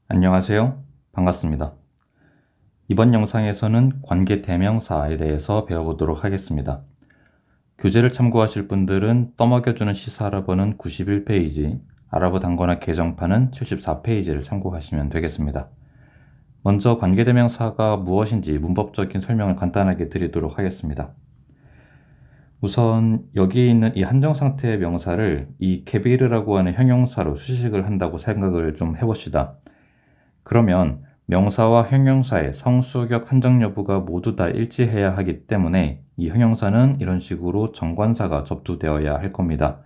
안녕하세요. 반갑습니다. 이번 영상에서는 관계 대명사에 대해서 배워보도록 하겠습니다. 교재를 참고하실 분들은 떠먹여주는 시사 알아보는 91페이지, 알아보 단권화 개정판은 74페이지를 참고하시면 되겠습니다. 먼저 관계 대명사가 무엇인지 문법적인 설명을 간단하게 드리도록 하겠습니다. 우선 여기 있는 이 한정상태의 명사를 이 케비르라고 하는 형용사로 수식을 한다고 생각을 좀 해봅시다. 그러면 명사와 형용사의 성수격 한정 여부가 모두 다 일치해야 하기 때문에 이 형용사는 이런 식으로 정관사가 접두되어야 할 겁니다.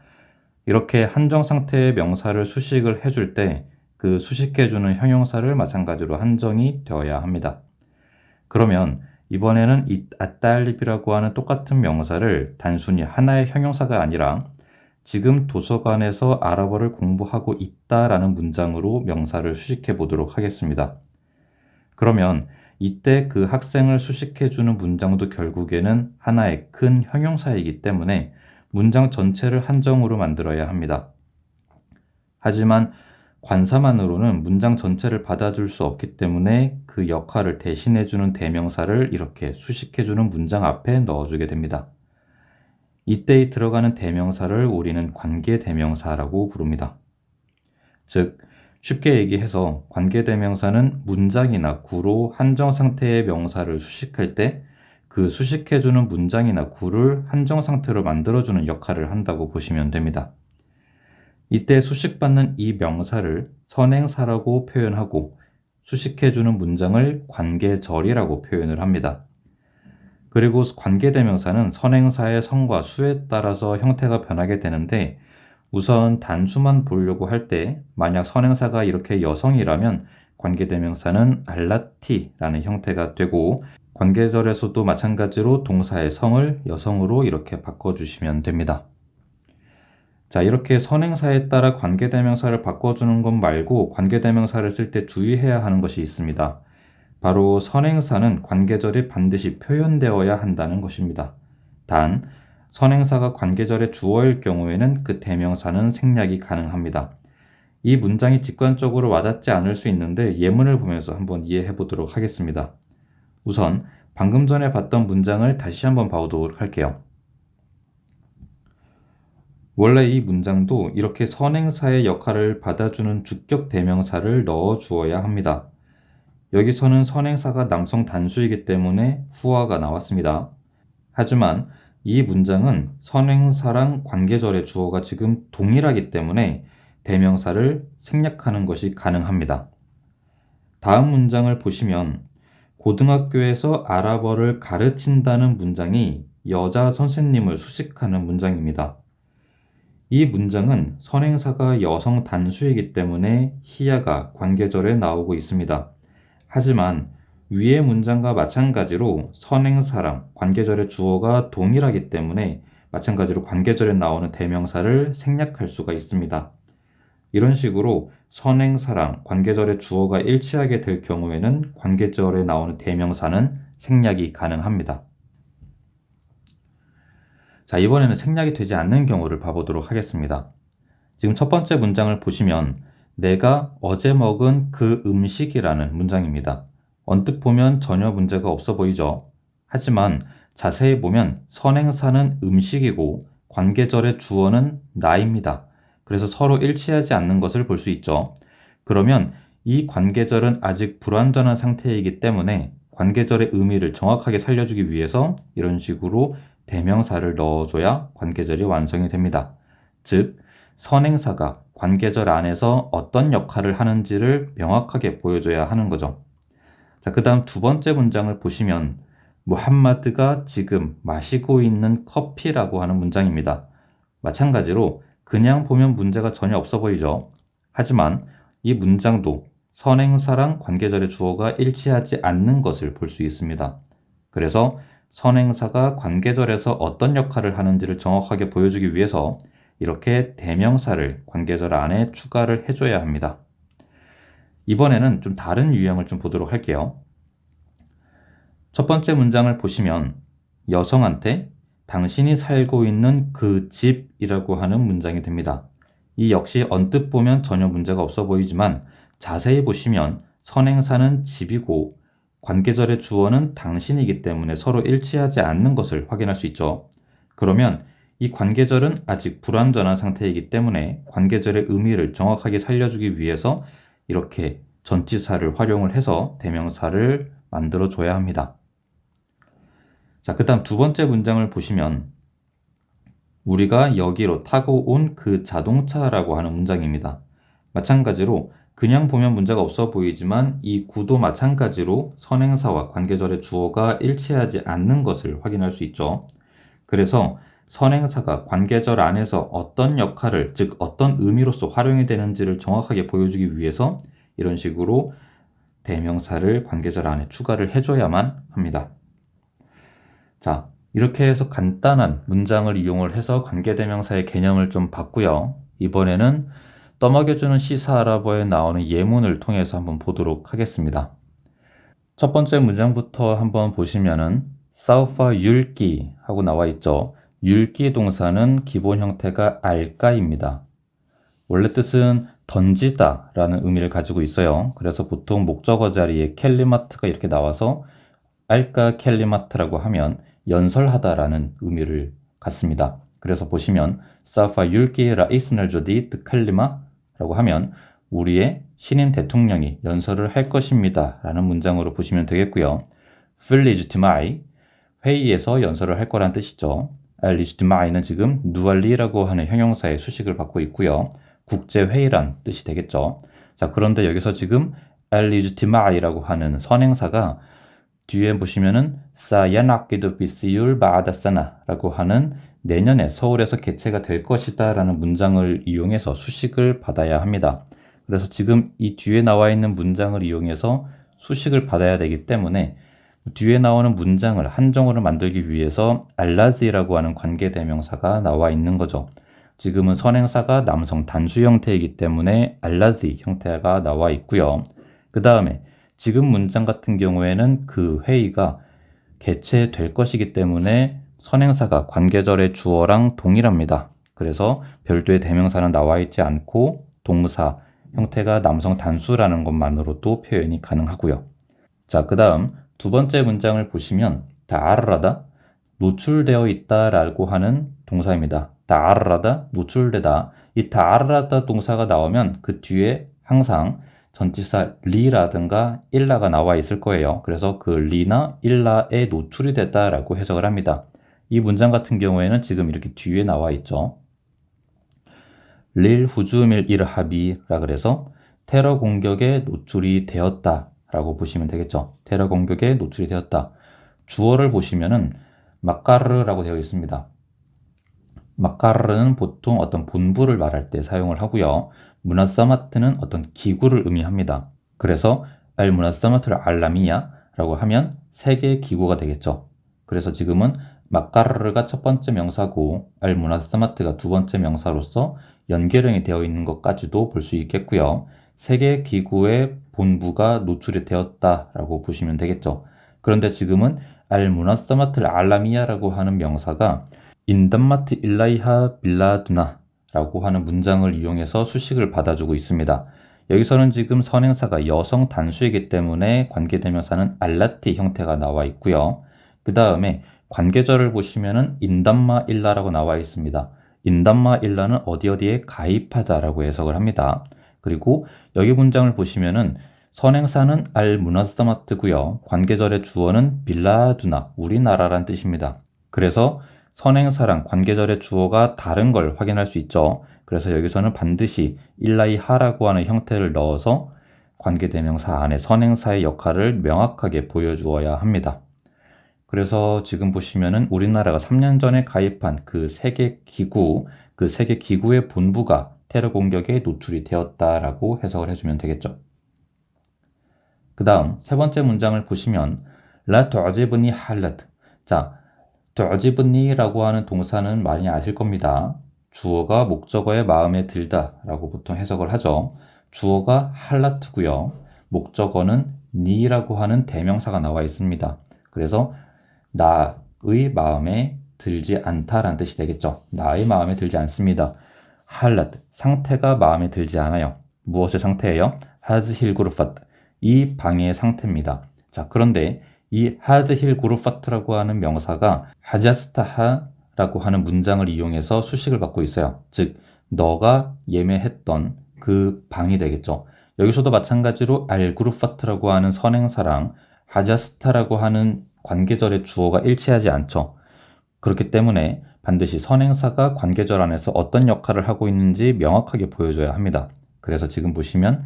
이렇게 한정 상태의 명사를 수식을 해줄 때 그 수식해주는 형용사를 마찬가지로 한정이 되어야 합니다. 그러면 이번에는 이 아따알립이라고 하는 똑같은 명사를 단순히 하나의 형용사가 아니라 지금 도서관에서 아랍어를 공부하고 있다라는 문장으로 명사를 수식해 보도록 하겠습니다. 그러면 이때 그 학생을 수식해주는 문장도 결국에는 하나의 큰 형용사이기 때문에 문장 전체를 한정으로 만들어야 합니다. 하지만 관사만으로는 문장 전체를 받아줄 수 없기 때문에 그 역할을 대신해주는 대명사를 이렇게 수식해주는 문장 앞에 넣어주게 됩니다. 이때 들어가는 대명사를 우리는 관계대명사라고 부릅니다. 즉, 쉽게 얘기해서 관계대명사는 문장이나 구로 한정 상태의 명사를 수식할 때 그 수식해주는 문장이나 구를 한정 상태로 만들어주는 역할을 한다고 보시면 됩니다. 이때 수식받는 이 명사를 선행사라고 표현하고 수식해주는 문장을 관계절이라고 표현을 합니다. 그리고 관계대명사는 선행사의 성과 수에 따라서 형태가 변하게 되는데 우선 단수만 보려고 할 때 만약 선행사가 이렇게 여성이라면 관계대명사는 알라티라는 형태가 되고 관계절에서도 마찬가지로 동사의 성을 여성으로 이렇게 바꿔주시면 됩니다. 자, 이렇게 선행사에 따라 관계대명사를 바꿔주는 것 말고 관계대명사를 쓸 때 주의해야 하는 것이 있습니다. 바로 선행사는 관계절이 반드시 표현되어야 한다는 것입니다. 단, 선행사가 관계절의 주어일 경우에는 그 대명사는 생략이 가능합니다. 이 문장이 직관적으로 와닿지 않을 수 있는데 예문을 보면서 한번 이해해 보도록 하겠습니다. 우선 방금 전에 봤던 문장을 다시 한번 봐보도록 할게요. 원래 이 문장도 이렇게 선행사의 역할을 받아주는 주격 대명사를 넣어 주어야 합니다. 여기서는 선행사가 남성 단수이기 때문에 후어가 나왔습니다. 하지만 이 문장은 선행사랑 관계절의 주어가 지금 동일하기 때문에 대명사를 생략하는 것이 가능합니다. 다음 문장을 보시면 고등학교에서 아랍어를 가르친다는 문장이 여자 선생님을 수식하는 문장입니다. 이 문장은 선행사가 여성 단수이기 때문에 히야가 관계절에 나오고 있습니다. 하지만 위의 문장과 마찬가지로 선행사랑 관계절의 주어가 동일하기 때문에 마찬가지로 관계절에 나오는 대명사를 생략할 수가 있습니다. 이런 식으로 선행사랑 관계절의 주어가 일치하게 될 경우에는 관계절에 나오는 대명사는 생략이 가능합니다. 자, 이번에는 생략이 되지 않는 경우를 봐보도록 하겠습니다. 지금 첫 번째 문장을 보시면 내가 어제 먹은 그 음식이라는 문장입니다. 언뜻 보면 전혀 문제가 없어 보이죠? 하지만 자세히 보면 선행사는 음식이고 관계절의 주어는 나입니다. 그래서 서로 일치하지 않는 것을 볼 수 있죠. 그러면 이 관계절은 아직 불완전한 상태이기 때문에 관계절의 의미를 정확하게 살려주기 위해서 이런 식으로 대명사를 넣어줘야 관계절이 완성이 됩니다. 즉, 선행사가 관계절 안에서 어떤 역할을 하는지를 명확하게 보여줘야 하는 거죠. 자, 그 다음 두 번째 문장을 보시면 무함마드가 지금 마시고 있는 커피라고 하는 문장입니다. 마찬가지로 그냥 보면 문제가 전혀 없어 보이죠. 하지만 이 문장도 선행사랑 관계절의 주어가 일치하지 않는 것을 볼 수 있습니다. 그래서 선행사가 관계절에서 어떤 역할을 하는지를 정확하게 보여주기 위해서 이렇게 대명사를 관계절 안에 추가를 해줘야 합니다. 이번에는 좀 다른 유형을 좀 보도록 할게요. 첫 번째 문장을 보시면 여성한테 당신이 살고 있는 그 집이라고 하는 문장이 됩니다. 이 역시 언뜻 보면 전혀 문제가 없어 보이지만 자세히 보시면 선행사는 집이고 관계절의 주어는 당신이기 때문에 서로 일치하지 않는 것을 확인할 수 있죠. 그러면 이 관계절은 아직 불완전한 상태이기 때문에 관계절의 의미를 정확하게 살려주기 위해서 이렇게 전치사를 활용을 해서 대명사를 만들어줘야 합니다. 자, 그 다음 두 번째 문장을 보시면 우리가 여기로 타고 온 그 자동차라고 하는 문장입니다. 마찬가지로 그냥 보면 문제가 없어 보이지만 이 구도 마찬가지로 선행사와 관계절의 주어가 일치하지 않는 것을 확인할 수 있죠. 그래서 선행사가 관계절 안에서 어떤 역할을, 즉 어떤 의미로서 활용이 되는지를 정확하게 보여주기 위해서 이런 식으로 대명사를 관계절 안에 추가를 해줘야만 합니다. 자, 이렇게 해서 간단한 문장을 이용을 해서 관계대명사의 개념을 좀 봤고요. 이번에는 떠먹여주는 시사 아랍어에 나오는 예문을 통해서 한번 보도록 하겠습니다. 첫 번째 문장부터 한번 보시면은 사우파 율기 하고 나와 있죠. 율기 동사는 기본 형태가 알까입니다. 원래 뜻은 던지다 라는 의미를 가지고 있어요. 그래서 보통 목적어 자리에 켈리마트가 이렇게 나와서 알까 켈리마트라고 하면 연설하다 라는 의미를 갖습니다. 그래서 보시면 사파 율기 라이스널 조디 득칼리마 라고 하면 우리의 신임 대통령이 연설을 할 것입니다 라는 문장으로 보시면 되겠고요. 필리지티마이 회의에서 연설을 할 거란 뜻이죠. 알리지티마이는 지금 누알리라고 하는 형용사의 수식을 받고 있고요. 국제회의란 뜻이 되겠죠. 자, 그런데 여기서 지금 알리지티마이라고 하는 선행사가 뒤에 보시면은 사야나키도 비시율 바다사나라고 하는 내년에 서울에서 개최가 될 것이다 라는 문장을 이용해서 수식을 받아야 합니다. 그래서 지금 이 뒤에 나와 있는 문장을 이용해서 수식을 받아야 되기 때문에 뒤에 나오는 문장을 한정어를 만들기 위해서 알라지라고 하는 관계대명사가 나와 있는 거죠. 지금은 선행사가 남성 단수 형태이기 때문에 알라지 형태가 나와 있고요. 그 다음에 지금 문장 같은 경우에는 그 회의가 개최될 것이기 때문에 선행사가 관계절의 주어랑 동일합니다. 그래서 별도의 대명사는 나와 있지 않고 동사 형태가 남성 단수라는 것만으로도 표현이 가능하고요. 자, 그 다음 두 번째 문장을 보시면 다아르라다 노출되어 있다라고 하는 동사입니다. 다아르라다 노출되다. 이 다아르라다 동사가 나오면 그 뒤에 항상 전치사 리라든가 일라가 나와 있을 거예요. 그래서 그 리나 일라에 노출이 됐다라고 해석을 합니다. 이 문장 같은 경우에는 지금 이렇게 뒤에 나와 있죠. 릴 후주밀 이르하비라 그래서 테러 공격에 노출이 되었다 라고 보시면 되겠죠. 테러 공격에 노출이 되었다. 주어를 보시면은 마카르라고 되어 있습니다. 마카르는 보통 어떤 본부를 말할 때 사용을 하고요. 무나사마트는 어떤 기구를 의미합니다. 그래서 알 무나사마트를 알라미야 라고 하면 세계 기구가 되겠죠. 그래서 지금은 마카르가 첫 번째 명사고 알 무나사마트가 두 번째 명사로서 연결형이 되어 있는 것까지도 볼 수 있겠고요. 세계 기구의 본부가 노출이 되었다라고 보시면 되겠죠. 그런데 지금은 알 무나사마트를 알라미야라고 하는 명사가 인담마트 일라이하 빌라두나 라고 하는 문장을 이용해서 수식을 받아주고 있습니다. 여기서는 지금 선행사가 여성 단수이기 때문에 관계대명사는 알라티 형태가 나와 있고요. 그 다음에 관계절을 보시면은 인담마 일라라고 나와 있습니다. 인담마 일라는 어디에 가입하다라고 해석을 합니다. 그리고 여기 문장을 보시면은 선행사는 알 무나사마트고요. 관계절의 주어는 빌라두나 우리나라란 뜻입니다. 그래서 선행사랑 관계절의 주어가 다른 걸 확인할 수 있죠. 그래서 여기서는 반드시 일라이하라고 하는 형태를 넣어서 관계대명사 안에 선행사의 역할을 명확하게 보여주어야 합니다. 그래서 지금 보시면은 우리나라가 3년 전에 가입한 그 세계 기구, 그 세계 기구의 본부가 테러 공격에 노출이 되었다라고 해석을 해주면 되겠죠. 그 다음 세 번째 문장을 보시면 라 투지브니 할라트. 자, 투지브니라고 하는 동사는 많이 아실 겁니다. 주어가 목적어의 마음에 들다 라고 보통 해석을 하죠. 주어가 할라트고요. 목적어는 니라고 하는 대명사가 나와 있습니다. 그래서 나의 마음에 들지 않다라는 뜻이 되겠죠. 나의 마음에 들지 않습니다. 할라트, 상태가 마음에 들지 않아요. 무엇의 상태예요? 하드힐 구르파트. 이 방의 상태입니다. 자, 그런데 이 하드힐 구르파트라고 하는 명사가 하자스타하라고 하는 문장을 이용해서 수식을 받고 있어요. 즉, 너가 예매했던 그 방이 되겠죠. 여기서도 마찬가지로 알 구르파트라고 하는 선행사랑 하자스타라고 하는 관계절의 주어가 일치하지 않죠. 그렇기 때문에 반드시 선행사가 관계절 안에서 어떤 역할을 하고 있는지 명확하게 보여줘야 합니다. 그래서 지금 보시면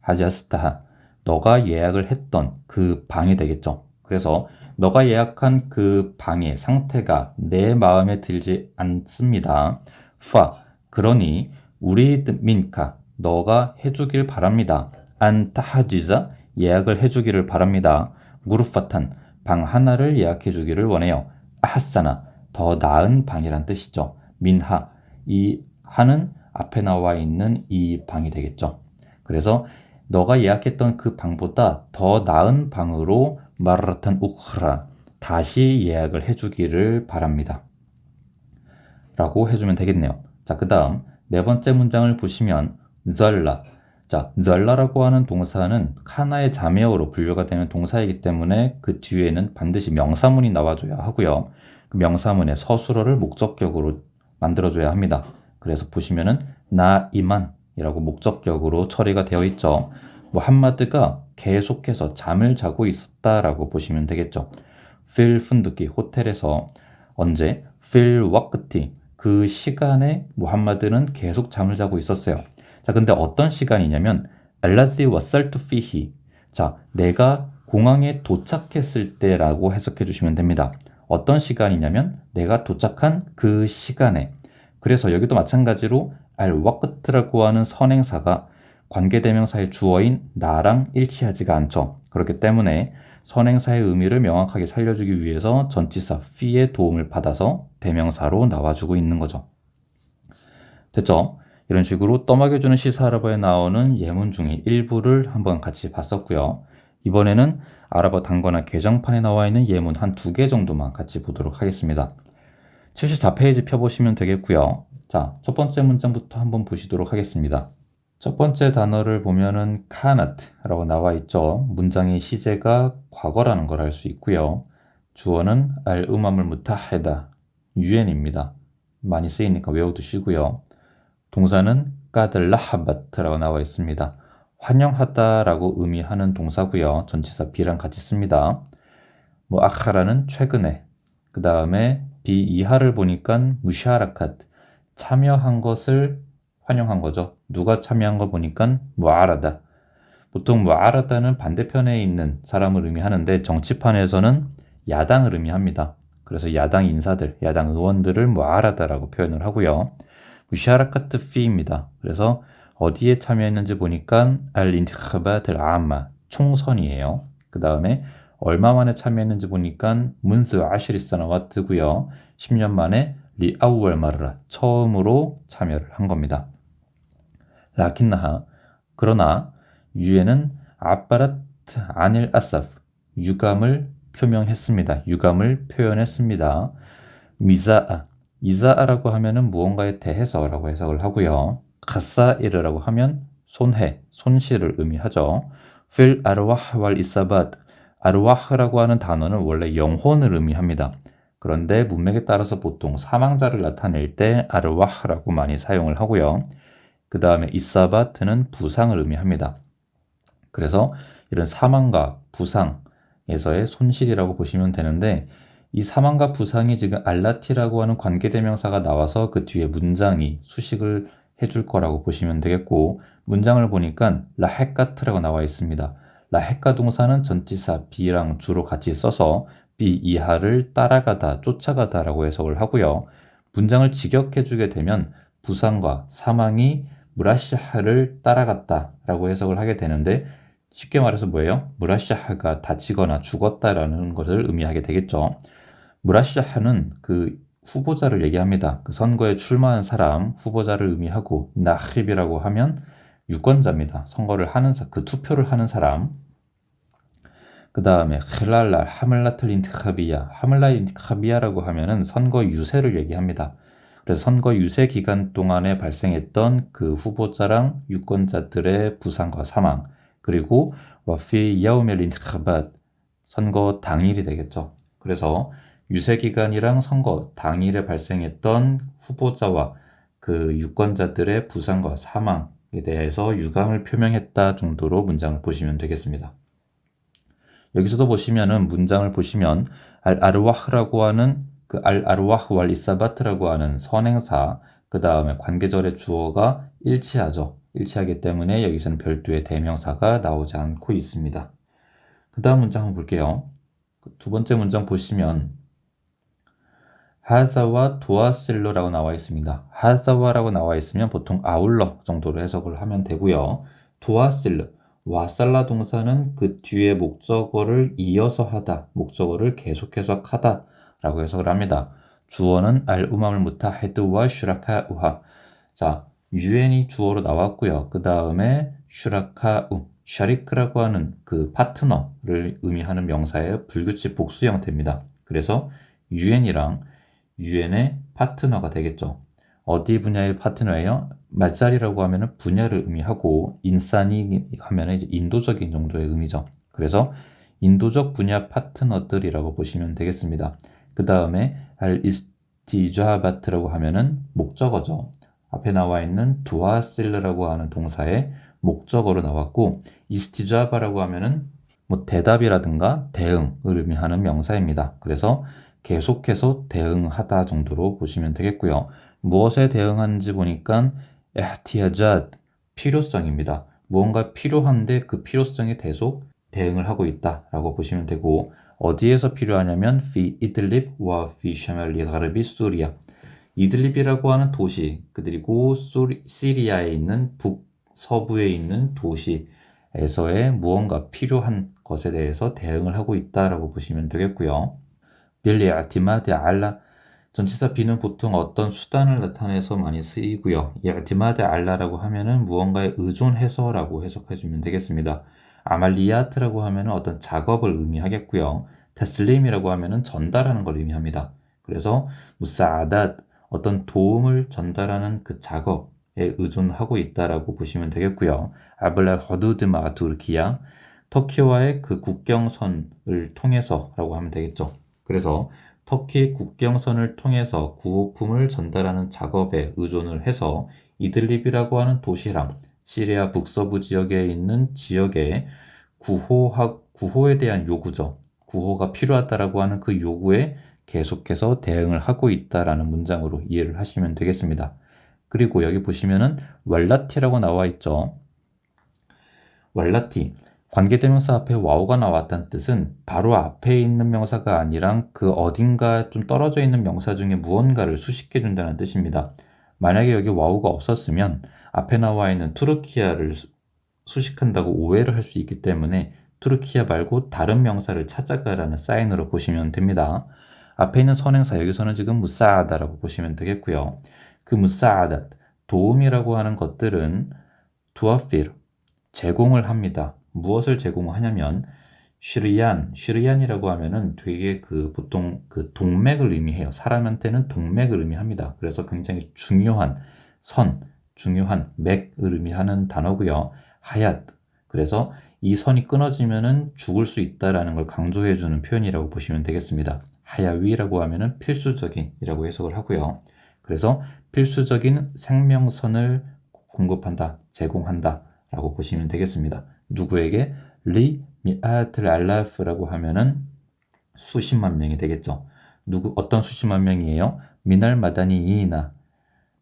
하자스타하, 너가 예약을 했던 그 방이 되겠죠. 그래서 너가 예약한 그 방의 상태가 내 마음에 들지 않습니다. 그러니 우리 민카, 너가 해주길 바랍니다. 안 타하지자, 예약을 해주기를 바랍니다. 무르파탄, 방 하나를 예약해주기를 원해요. 아하사나, 더 나은 방이란 뜻이죠. 민하, 이 하는 앞에 나와 있는 이 방이 되겠죠. 그래서 너가 예약했던 그 방보다 더 나은 방으로 마라탄 우크라, 다시 예약을 해주기를 바랍니다. 라고 해주면 되겠네요. 자, 그 다음 네 번째 문장을 보시면 절라. 자, 절라라고 하는 동사는 카나의 자매어로 분류가 되는 동사이기 때문에 그 뒤에는 반드시 명사문이 나와줘야 하고요. 그 명사문의 서술어를 목적격으로 만들어줘야 합니다. 그래서 보시면은 나 이만이라고 목적격으로 처리가 되어 있죠. 무함마드가 계속해서 잠을 자고 있었다라고 보시면 되겠죠. 필 푼두키, 호텔에서 언제 필 와크티, 그 시간에 무함마드는 계속 잠을 자고 있었어요. 자, 근데 어떤 시간이냐면 알라디 와살투 피히, 자, 내가 공항에 도착했을 때라고 해석해 주시면 됩니다. 어떤 시간이냐면 내가 도착한 그 시간에. 그래서 여기도 마찬가지로 알 와크트라고 하는 선행사가 관계대명사의 주어인 나랑 일치하지가 않죠. 그렇기 때문에 선행사의 의미를 명확하게 살려주기 위해서 전치사 피의 도움을 받아서 대명사로 나와주고 있는 거죠. 됐죠? 이런 식으로 떠먹여주는 시사 아랍어에 나오는 예문 중에 일부를 한번 같이 봤었고요. 이번에는 아랍어 단거나 개정판에 나와 있는 예문 한 2개 정도만 같이 보도록 하겠습니다. 74페이지 펴보시면 되겠고요. 자, 첫 번째 문장부터 한번 보시도록 하겠습니다. 첫 번째 단어를 보면은 카나트라고 나와 있죠. 문장의 시제가 과거라는 걸 알 수 있고요. 주어는 알음함을 무타헤다, 유엔입니다. 많이 쓰이니까 외워두시고요. 동사는 까들라하바트라고 나와 있습니다. 환영하다라고 의미하는 동사고요. 전치사 비랑 같이 씁니다. 아카라는 최근에, 그 다음에 비이하를 보니까 무샤라카트, 참여한 것을 환영한 거죠. 누가 참여한 거 보니까 무아라다. 보통 무아라다는 반대편에 있는 사람을 의미하는데 정치판에서는 야당을 의미합니다. 그래서 야당 인사들, 야당 의원들을 무아라다라고 표현을 하고요. 무샤라카트 피입니다. 그래서 어디에 참여했는지 보니까 알인티카바들 아마 총선이에요. 그 다음에 얼마 만에 참여했는지 보니까 문스 아시리사나와트고요. 10년 만에 리아우얼 마르라, 처음으로 참여를 한 겁니다. 라킨나하, 그러나 유에는 아빠라트 아닐 아사프, 유감을 표명했습니다. 유감을 표현했습니다. 미자아, 이자아라고 하면은 무언가에 대해서라고 해석을 하고요. 가사이르라고 하면 손해, 손실을 의미하죠. 필 아르와흐 왈 이사바드, 아르와흐라고 하는 단어는 원래 영혼을 의미합니다. 그런데 문맥에 따라서 보통 사망자를 나타낼 때 아르와흐라고 많이 사용을 하고요. 그 다음에 이사바트는 부상을 의미합니다. 그래서 이런 사망과 부상에서의 손실이라고 보시면 되는데, 이 사망과 부상이 지금 알라티라고 하는 관계대명사가 나와서 그 뒤에 문장이 수식을 해줄 거라고 보시면 되겠고, 문장을 보니까 라헤카트라고 나와 있습니다. 라헤카 동사는 전치사 비랑 주로 같이 써서 비 이하를 따라가다, 쫓아가다라고 해석을 하고요. 문장을 직역해주게 되면 부상과 사망이 무라시하를 따라갔다라고 해석을 하게 되는데, 쉽게 말해서 뭐예요? 무라시하가 다치거나 죽었다라는 것을 의미하게 되겠죠. 무라시하는 그 후보자를 얘기합니다. 그 선거에 출마한 사람, 후보자를 의미하고, 나흐립이라고 하면 유권자입니다. 선거를 하는 그 투표를 하는 사람. 그 다음에 하멜라틀 인티카비야, 하멜라 인티카비야라고 하면은 선거 유세를 얘기합니다. 그래서 선거 유세 기간 동안에 발생했던 그 후보자랑 유권자들의 부상과 사망, 그리고 와피 야우멜 인티카밭, 선거 당일이 되겠죠. 그래서 유세 기간이랑 선거 당일에 발생했던 후보자와 그 유권자들의 부상과 사망에 대해서 유감을 표명했다 정도로 문장을 보시면 되겠습니다. 여기서도 보시면은 문장을 보시면 알아르와흐라고 하는 그 알아르와흐 왈 이사바트라고 하는 선행사, 그 다음에 관계절의 주어가 일치하죠. 일치하기 때문에 여기서는 별도의 대명사가 나오지 않고 있습니다. 그 다음 문장 한번 볼게요. 두 번째 문장 보시면 하사와 도아실로라고 나와 있습니다. 하사와라고 나와 있으면 보통 아울러 정도로 해석을 하면 되고요. 도아실로, 와살라 동사는 그 뒤에 목적어를 이어서 하다, 목적어를 계속해서 하다 라고 해석을 합니다. 주어는 알우맘을 무타 헤드와 슈라카 우하. 자, 유엔이 주어로 나왔고요. 그 다음에 슈라카 우, 샤리크라고 하는 그 파트너를 의미하는 명사의 불규칙 복수 형태입니다. 그래서 유엔이랑 유엔의 파트너가 되겠죠. 어디 분야의 파트너예요? 마자리라고 하면은 분야를 의미하고 인산이 하면은 이제 인도적인 정도의 의미죠. 그래서 인도적 분야 파트너들이라고 보시면 되겠습니다. 그 다음에 알 이스티자바트라고 하면은 목적어죠. 앞에 나와 있는 두아실르라고 하는 동사의 목적어로 나왔고 이스티자바라고 하면은 뭐 대답이라든가 대응을 의미하는 명사입니다. 그래서 계속해서 대응하다 정도로 보시면 되겠고요. 무엇에 대응하는지 보니까 에흐티야잣, 필요성입니다. 무언가 필요한데 그 필요성에 계속 대응을 하고 있다라고 보시면 되고 어디에서 필요하냐면 피 이들립 와 피 샤멜리 가르비 수리아, 이들립이라고 하는 도시 그리고 시리아에 있는 북서부에 있는 도시에서의 무언가 필요한 것에 대해서 대응을 하고 있다라고 보시면 되겠고요. 빌리 아티마드 알라, 전치사 비는 보통 어떤 수단을 나타내서 많이 쓰이고요. 이 아티마드 알라라고 하면은 무언가에 의존해서라고 해석해주면 되겠습니다. 아말리아트라고 하면은 어떤 작업을 의미하겠고요. 테슬림이라고 하면은 전달하는 걸 의미합니다. 그래서 무사아닷, 어떤 도움을 전달하는 그 작업에 의존하고 있다라고 보시면 되겠고요. 아블라 허두드 마투르키야, 터키와의 그 국경선을 통해서라고 하면 되겠죠. 그래서 터키 국경선을 통해서 구호품을 전달하는 작업에 의존을 해서 이들립이라고 하는 도시랑 시리아 북서부 지역에 있는 지역에 구호에 대한 요구죠. 구호가 필요하다라고 하는 그 요구에 계속해서 대응을 하고 있다라는 문장으로 이해를 하시면 되겠습니다. 그리고 여기 보시면은 왈라티라고 나와 있죠. 왈라티, 관계대명사 앞에 와우가 나왔다는 뜻은 바로 앞에 있는 명사가 아니라 그 어딘가 좀 떨어져 있는 명사 중에 무언가를 수식해 준다는 뜻입니다. 만약에 여기 와우가 없었으면 앞에 나와 있는 투르키아를 수식한다고 오해를 할 수 있기 때문에 투르키아 말고 다른 명사를 찾아가라는 사인으로 보시면 됩니다. 앞에 있는 선행사, 여기서는 지금 무사하다라고 보시면 되겠고요. 그 무사하다, 도움이라고 하는 것들은 두아필, 제공을 합니다. 무엇을 제공하냐면 쉬리안이라고 하면은 되게 그 보통 그 동맥을 의미해요. 사람한테는 동맥을 의미합니다. 그래서 굉장히 중요한 선, 중요한 맥을 의미하는 단어고요. 하얏, 그래서 이 선이 끊어지면은 죽을 수 있다라는 걸 강조해 주는 표현이라고 보시면 되겠습니다. 하야위라고 하면은 필수적인이라고 해석을 하고요. 그래서 필수적인 생명선을 공급한다, 제공한다 라고 보시면 되겠습니다. 누구에게? 리 미아틀 알라프라고 하면은 수십만 명이 되겠죠. 어떤 수십만 명이에요? 미날 마다니이나,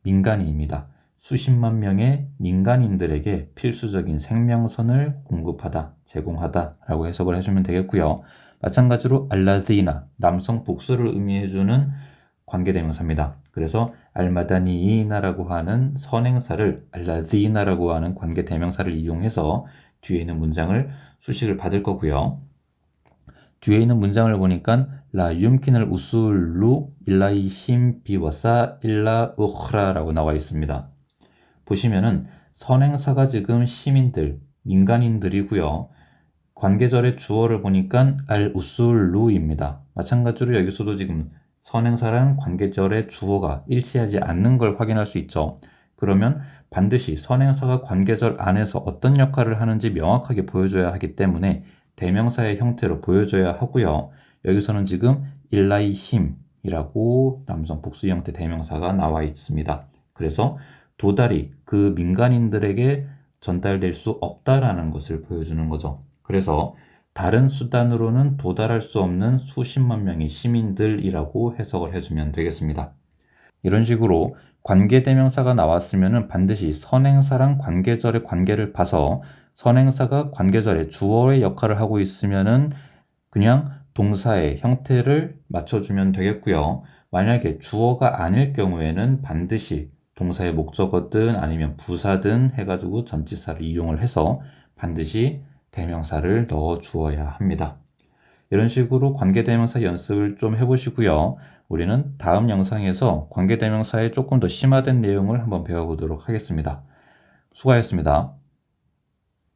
민간인입니다. 수십만 명의 민간인들에게 필수적인 생명선을 공급하다, 제공하다 라고 해석을 해주면 되겠고요. 마찬가지로 알라디나, 남성 복수를 의미해주는 관계대명사입니다. 그래서 알마다니이나라고 하는 선행사를 알라디나라고 하는 관계대명사를 이용해서 뒤에 있는 문장을 수식을 받을 거고요. 뒤에 있는 문장을 보니까 라 윰킨을 우술루 일라이 힘 비와사 일라 우흐라라고 나와 있습니다. 보시면은 선행사가 지금 시민들, 민간인들이고요. 관계절의 주어를 보니까 알 우술루입니다. 마찬가지로 여기서도 지금 선행사랑 관계절의 주어가 일치하지 않는 걸 확인할 수 있죠. 그러면 반드시 선행사가 관계절 안에서 어떤 역할을 하는지 명확하게 보여줘야 하기 때문에 대명사의 형태로 보여줘야 하고요. 여기서는 지금 일라이힘이라고 남성 복수 형태 대명사가 나와 있습니다. 그래서 도달이 그 민간인들에게 전달될 수 없다라는 것을 보여주는 거죠. 그래서 다른 수단으로는 도달할 수 없는 수십만 명의 시민들이라고 해석을 해주면 되겠습니다. 이런 식으로 관계대명사가 나왔으면 반드시 선행사랑 관계절의 관계를 봐서 선행사가 관계절의 주어의 역할을 하고 있으면 그냥 동사의 형태를 맞춰주면 되겠고요. 만약에 주어가 아닐 경우에는 반드시 동사의 목적어든 아니면 부사든 해가지고 전치사를 이용을 해서 반드시 대명사를 넣어 주어야 합니다. 이런 식으로 관계대명사 연습을 좀 해보시고요. 우리는 다음 영상에서 관계대명사의 조금 더 심화된 내용을 한번 배워보도록 하겠습니다. 수고하셨습니다.